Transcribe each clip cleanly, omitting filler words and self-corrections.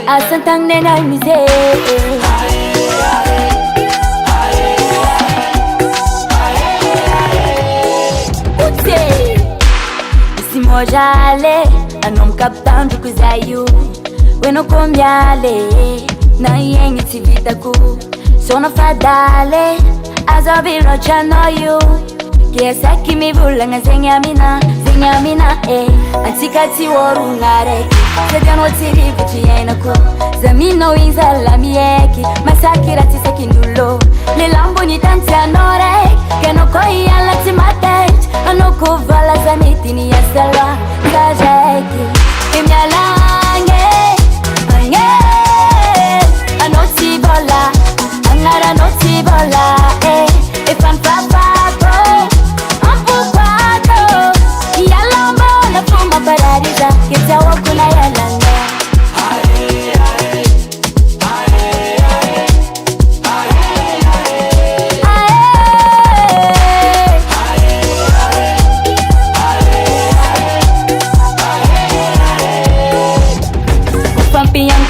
Asantang nenal mize Simojale anom kaptandu kuzayu Weno komyale na yengi tivitaku Sona fadale azabiro chanoyu Kiesa kimi bulanga zenyamina Antikati worungare Sedano tiri kuchiyenako Zamino inzala mieki Masakira tisa kindulo Lilambo ni tanti anore Kenoko iyala timatet Anoko vala zaniti ni yasala Kajeki Imyalange Ange Anoti bola Angara noti bola Ifan papako Ampukwato Iyalombo na fuma paradiza Kitawa kuna yalanga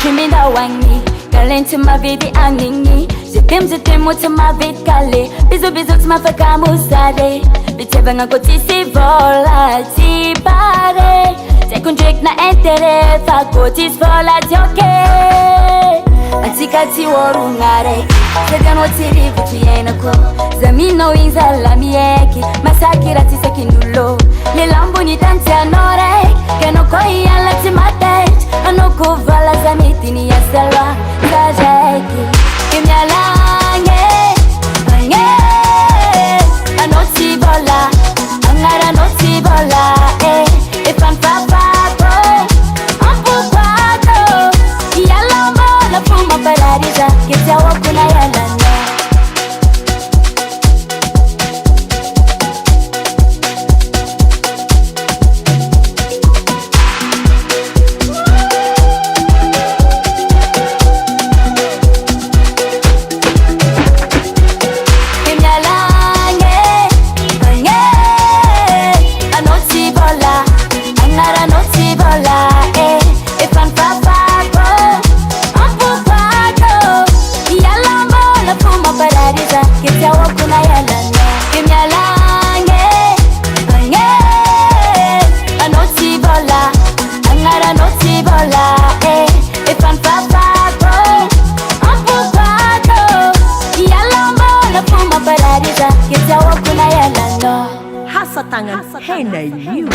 Chiminda wangi Kalente ma vidi aningi Zitim uta ma vid kale Bizo tuma faka musade Biteba nga koti si vola ti pare Tekundrik na entere Fako tis vola ti oke Antika ti worungare Sedano tiri kuchiyenako Zamino inzala mieki Masakira tisa kindulo Lilambo ni tanti anore Kenoko iyala timatet Anoko vala zaniti ni yasala Kajeki Imyalange Ange Anoti bola Angara noti bola Ifan papako Ampukwato Iyalombo na fuma paradiza Kitawa kuna yalanga Hasatangan henay you